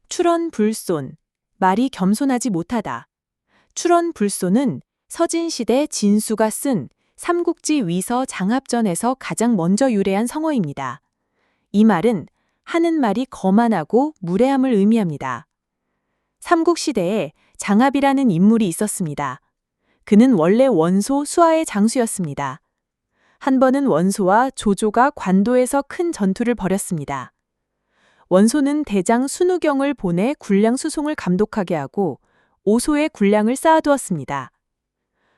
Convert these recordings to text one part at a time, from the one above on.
출원불손, 말이 겸손하지 못하다. 출원불손은 서진시대 진수가 쓴 삼국지 위서 장합전에서 가장 먼저 유래한 성어입니다. 이 말은 하는 말이 거만하고 무례함을 의미합니다. 삼국시대에 장합이라는 인물이 있었습니다. 그는 원래 원소 수하의 장수였습니다. 한 번은 원소와 조조가 관도에서 큰 전투를 벌였습니다. 원소는 대장 순우경을 보내 군량 수송을 감독하게 하고 오소에 군량을 쌓아두었습니다.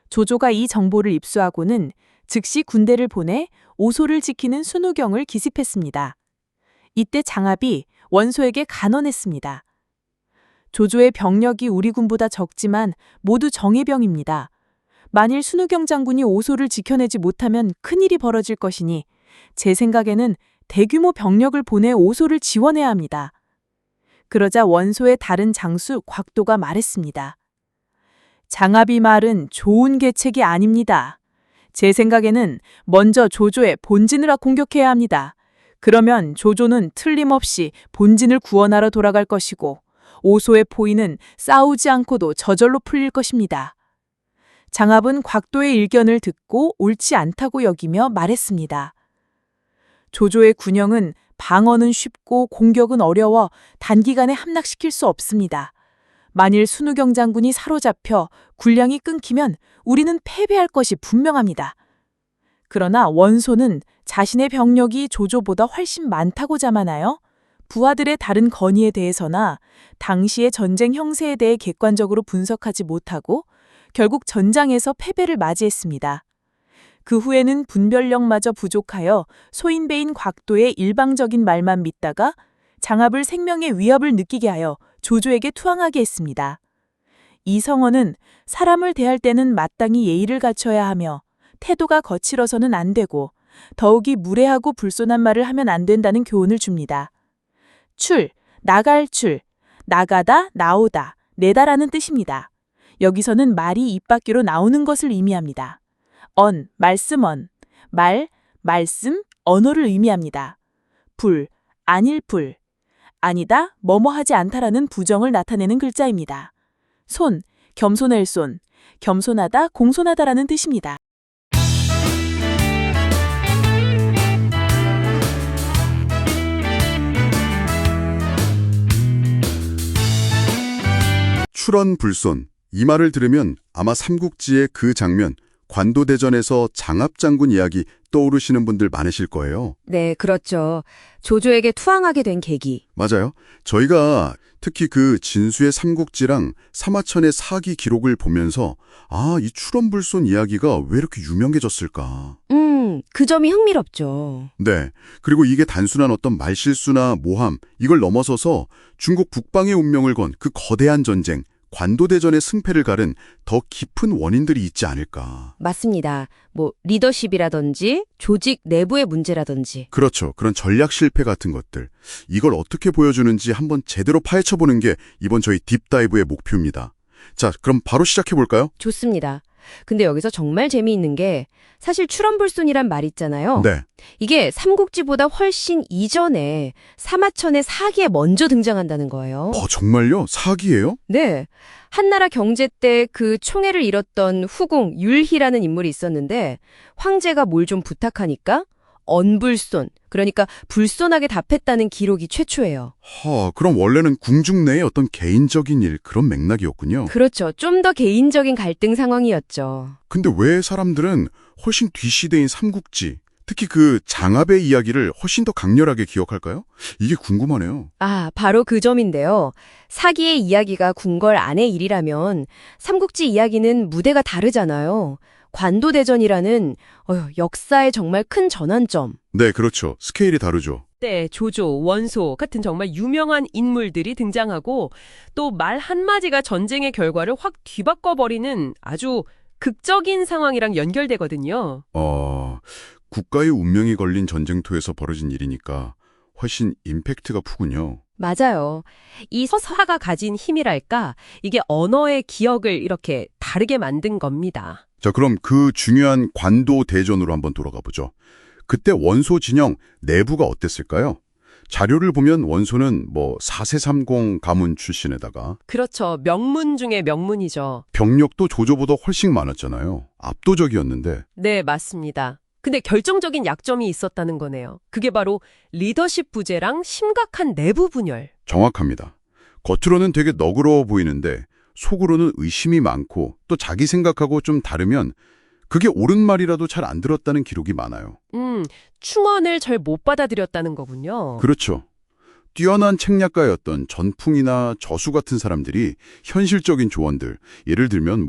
조조가 이 정보를 입수하고는 즉시 군대를 보내 오소를 지키는 순우경을 기습했습니다. 이때 장합이 원소에게 간언했습니다. 조조의 병력이 우리 군보다 적지만 모두 정예병입니다. 만일 순우경 장군이 오소를 지켜내지 못하면 큰일이 벌어질 것이니 제 생각에는 대규모 병력을 보내 오소를 지원해야 합니다. 그러자 원소의 다른 장수 곽도가 말했습니다. 장합이 말은 좋은 계책이 아닙니다. 제 생각에는 먼저 조조의 본진을 공격해야 합니다. 그러면 조조는 틀림없이 본진을 구원하러 돌아갈 것이고 오소의 포위는 싸우지 않고도 저절로 풀릴 것입니다. 장합은 곽도의 일견을 듣고 옳지 않다고 여기며 말했습니다. 조조의 군영은 방어는 쉽고 공격은 어려워 단기간에 함락시킬 수 없습니다. 만일 순우경 장군이 사로잡혀 군량이 끊기면 우리는 패배할 것이 분명합니다. 그러나 원소는 자신의 병력이 조조보다 훨씬 많다고 자만하여 부하들의 다른 건의에 대해서나 당시의 전쟁 형세에 대해 객관적으로 분석하지 못하고 결국 전장에서 패배를 맞이했습니다. 그 후에는 분별력마저 부족하여 소인배인 곽도의 일방적인 말만 믿다가 장합을 생명의 위협을 느끼게 하여 조조에게 투항하게 했습니다. 이 성어는 사람을 대할 때는 마땅히 예의를 갖춰야 하며 태도가 거칠어서는 안 되고 더욱이 무례하고 불손한 말을 하면 안 된다는 교훈을 줍니다. 출, 나갈 출, 나가다, 나오다, 내다라는 뜻입니다. 여기서는 말이 입 밖으로 나오는 것을 의미합니다. 말씀 말, 말씀, 언어를 의미합니다. 불, 아닐 불, 아니다, 뭐뭐하지 않다라는 부정을 나타내는 글자입니다. 손, 겸손할 손, 겸손하다, 공손하다라는 뜻입니다. 출원불손, 이 말을 들으면 아마 삼국지의 그 장면, 관도대전에서 장합장군 이야기 떠오르시는 분들 많으실 거예요. 네, 그렇죠. 조조에게 투항하게 된 계기. 맞아요. 저희가 특히 그 진수의 삼국지랑 사마천의 사기 기록을 보면서 이 출원불손 이야기가 왜 이렇게 유명해졌을까? 그 점이 흥미롭죠. 네. 그리고 이게 단순한 어떤 말실수나 모함, 이걸 넘어서서 중국 북방의 운명을 건 그 거대한 전쟁, 관도대전의 승패를 가른 더 깊은 원인들이 있지 않을까. 맞습니다. 리더십이라든지 조직 내부의 문제라든지. 그렇죠. 그런 전략 실패 같은 것들. 이걸 어떻게 보여주는지 한번 제대로 파헤쳐보는 게 이번 저희 딥다이브의 목표입니다. 자, 그럼 바로 시작해볼까요? 좋습니다. 근데 여기서 정말 재미있는 게 사실 출원불손이란 말 있잖아요. 네. 이게 삼국지보다 훨씬 이전에 사마천의 사기에 먼저 등장한다는 거예요. 정말요? 사기예요? 네. 한나라 경제 때 그 총애를 잃었던 후궁 율희라는 인물이 있었는데 황제가 뭘 좀 부탁하니까 언불손, 그러니까 불손하게 답했다는 기록이 최초예요. 그럼 원래는 궁중 내의 어떤 개인적인 일, 그런 맥락이었군요. 그렇죠. 좀 더 개인적인 갈등 상황이었죠. 근데 왜 사람들은 훨씬 뒷시대인 삼국지, 특히 그 장합의 이야기를 훨씬 더 강렬하게 기억할까요? 이게 궁금하네요. 바로 그 점인데요. 사기의 이야기가 궁궐 안의 일이라면 삼국지 이야기는 무대가 다르잖아요. 관도대전이라는 역사의 정말 큰 전환점. 네, 그렇죠. 스케일이 다르죠. 때 조조, 원소 같은 정말 유명한 인물들이 등장하고 또 말 한마디가 전쟁의 결과를 확 뒤바꿔버리는 아주 극적인 상황이랑 연결되거든요. 국가의 운명이 걸린 전쟁터에서 벌어진 일이니까 훨씬 임팩트가 크군요. 맞아요. 이 서사가 가진 힘이랄까, 이게 언어의 기억을 이렇게 다르게 만든 겁니다. 자, 그럼 그 중요한 관도 대전으로 한번 돌아가 보죠. 그때 원소 진영 내부가 어땠을까요? 자료를 보면 원소는 4세30 가문 출신에다가 그렇죠. 명문 중에 명문이죠. 병력도 조조보다 훨씬 많았잖아요. 압도적이었는데. 네, 맞습니다. 근데 결정적인 약점이 있었다는 거네요. 그게 바로 리더십 부재랑 심각한 내부 분열. 정확합니다. 겉으로는 되게 너그러워 보이는데 속으로는 의심이 많고 또 자기 생각하고 좀 다르면 그게 옳은 말이라도 잘 안 들었다는 기록이 많아요. 충언을 잘 못 받아들였다는 거군요. 그렇죠. 뛰어난 책략가였던 전풍이나 저수 같은 사람들이 현실적인 조언들, 예를 들면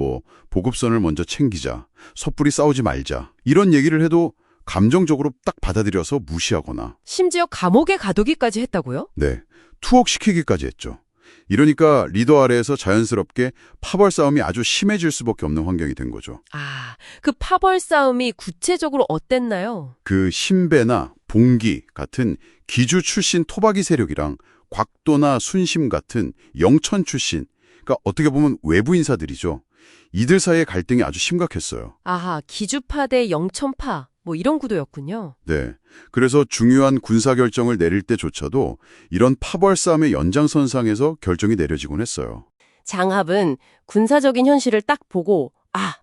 보급선을 먼저 챙기자, 섣불리 싸우지 말자 이런 얘기를 해도 감정적으로 딱 받아들여서 무시하거나 심지어 감옥에 가두기까지 했다고요? 네, 투옥시키기까지 했죠. 이러니까 리더 아래에서 자연스럽게 파벌 싸움이 아주 심해질 수밖에 없는 환경이 된 거죠. 아, 그 파벌 싸움이 구체적으로 어땠나요? 그 신배나 봉기 같은 기주 출신 토박이 세력이랑 곽도나 순심 같은 영천 출신, 그러니까 어떻게 보면 외부 인사들이죠. 이들 사이의 갈등이 아주 심각했어요. 아하, 기주파 대 영천파 이런 구도였군요. 네. 그래서 중요한 군사 결정을 내릴 때조차도 이런 파벌 싸움의 연장선상에서 결정이 내려지곤 했어요. 장합은 군사적인 현실을 딱 보고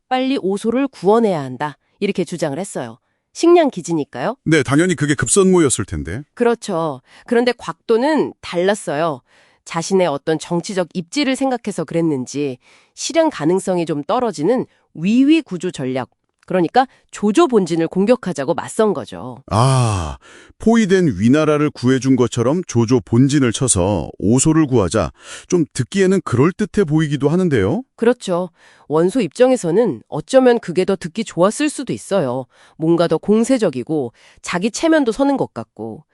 빨리 오소를 구원해야 한다. 이렇게 주장을 했어요. 식량 기지니까요. 네, 당연히 그게 급선무였을 텐데. 그렇죠. 그런데 곽도는 달랐어요. 자신의 어떤 정치적 입지를 생각해서 그랬는지 실현 가능성이 좀 떨어지는 위위 구조 전략, 그러니까 조조 본진을 공격하자고 맞선 거죠. 아, 포위된 위나라를 구해준 것처럼 조조 본진을 쳐서 오소를 구하자. 좀 듣기에는 그럴듯해 보이기도 하는데요. 그렇죠. 원소 입장에서는 어쩌면 그게 더 듣기 좋았을 수도 있어요. 뭔가 더 공세적이고 자기 체면도 서는 것 같고.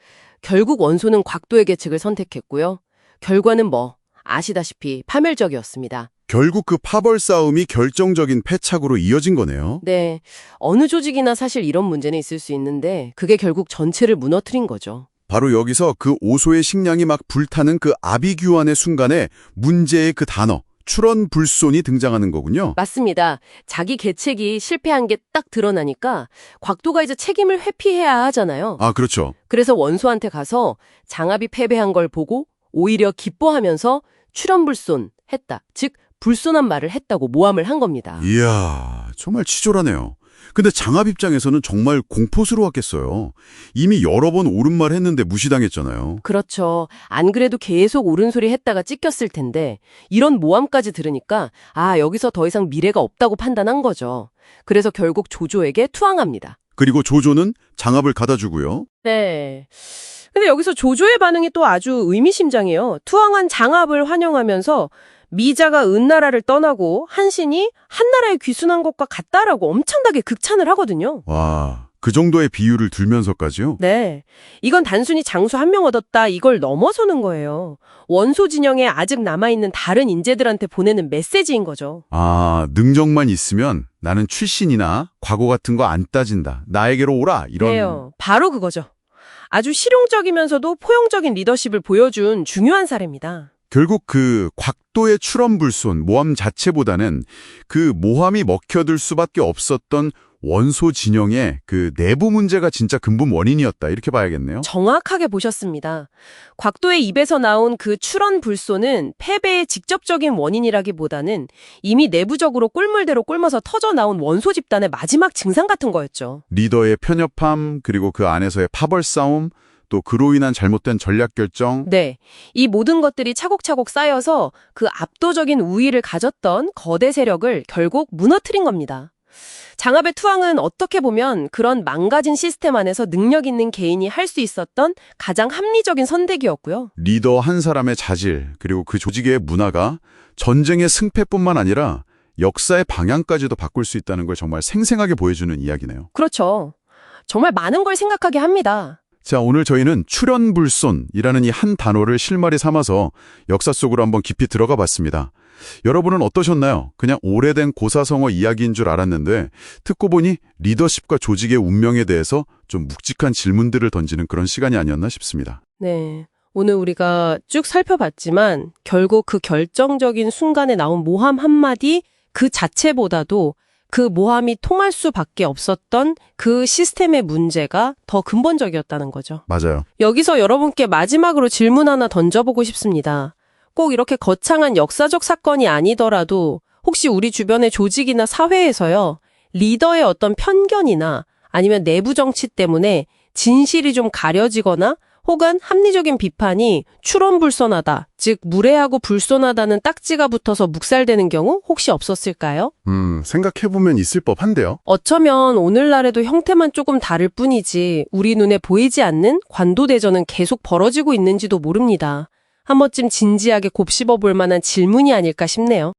결국 원소는 곽도의 계책을 선택했고요. 결과는 아시다시피 파멸적이었습니다. 결국 그 파벌 싸움이 결정적인 패착으로 이어진 거네요. 네, 어느 조직이나 사실 이런 문제는 있을 수 있는데 그게 결국 전체를 무너뜨린 거죠. 바로 여기서 그 오소의 식량이 막 불타는 그 아비규환의 순간에 문제의 그 단어, 출원불손이 등장하는 거군요. 맞습니다. 자기 계책이 실패한 게 딱 드러나니까 곽도가 이제 책임을 회피해야 하잖아요. 아, 그렇죠. 그래서 원소한테 가서 장합이 패배한 걸 보고 오히려 기뻐하면서 출원불손 했다. 즉 불손한 말을 했다고 모함을 한 겁니다. 이야, 정말 치졸하네요. 근데 장합 입장에서는 정말 공포스러웠겠어요. 이미 여러 번 옳은 말 했는데 무시당했잖아요. 그렇죠. 안 그래도 계속 옳은 소리 했다가 찍혔을 텐데 이런 모함까지 들으니까 여기서 더 이상 미래가 없다고 판단한 거죠. 그래서 결국 조조에게 투항합니다. 그리고 조조는 장합을 갖다주고요. 네. 근데 여기서 조조의 반응이 또 아주 의미심장해요. 투항한 장합을 환영하면서 미자가 은나라를 떠나고 한신이 한나라에 귀순한 것과 같다라고 엄청나게 극찬을 하거든요. 와, 그 정도의 비유를 들면서까지요? 네. 이건 단순히 장수 한 명 얻었다 이걸 넘어서는 거예요. 원소 진영에 아직 남아있는 다른 인재들한테 보내는 메시지인 거죠. 아, 능력만 있으면 나는 출신이나 과거 같은 거 안 따진다. 나에게로 오라. 이런. 네요. 바로 그거죠. 아주 실용적이면서도 포용적인 리더십을 보여준 중요한 사례입니다. 결국 그 곽도의 출원불손, 모함 자체보다는 그 모함이 먹혀들 수밖에 없었던 원소 진영의 그 내부 문제가 진짜 근본 원인이었다. 이렇게 봐야겠네요. 정확하게 보셨습니다. 곽도의 입에서 나온 그 출원불손은 패배의 직접적인 원인이라기보다는 이미 내부적으로 꿀물대로 꿀며서 터져 나온 원소 집단의 마지막 증상 같은 거였죠. 리더의 편협함, 그리고 그 안에서의 파벌 싸움, 또 그로 인한 잘못된 전략 결정. 네. 이 모든 것들이 차곡차곡 쌓여서 그 압도적인 우위를 가졌던 거대 세력을 결국 무너뜨린 겁니다. 장합의 투항은 어떻게 보면 그런 망가진 시스템 안에서 능력 있는 개인이 할 수 있었던 가장 합리적인 선택이었고요. 리더 한 사람의 자질, 그리고 그 조직의 문화가 전쟁의 승패뿐만 아니라 역사의 방향까지도 바꿀 수 있다는 걸 정말 생생하게 보여주는 이야기네요. 그렇죠. 정말 많은 걸 생각하게 합니다. 자, 오늘 저희는 출현불손이라는 이 한 단어를 실마리 삼아서 역사 속으로 한번 깊이 들어가 봤습니다. 여러분은 어떠셨나요? 그냥 오래된 고사성어 이야기인 줄 알았는데 듣고 보니 리더십과 조직의 운명에 대해서 좀 묵직한 질문들을 던지는 그런 시간이 아니었나 싶습니다. 네. 오늘 우리가 쭉 살펴봤지만 결국 그 결정적인 순간에 나온 모함 한마디 그 자체보다도 그 모함이 통할 수밖에 없었던 그 시스템의 문제가 더 근본적이었다는 거죠. 맞아요. 여기서 여러분께 마지막으로 질문 하나 던져보고 싶습니다. 꼭 이렇게 거창한 역사적 사건이 아니더라도 혹시 우리 주변의 조직이나 사회에서요, 리더의 어떤 편견이나 아니면 내부 정치 때문에 진실이 좀 가려지거나 혹은 합리적인 비판이 추론불선하다, 즉 무례하고 불손하다는 딱지가 붙어서 묵살되는 경우 혹시 없었을까요? 생각해보면 있을 법한데요. 어쩌면 오늘날에도 형태만 조금 다를 뿐이지 우리 눈에 보이지 않는 관도대전은 계속 벌어지고 있는지도 모릅니다. 한 번쯤 진지하게 곱씹어 볼 만한 질문이 아닐까 싶네요.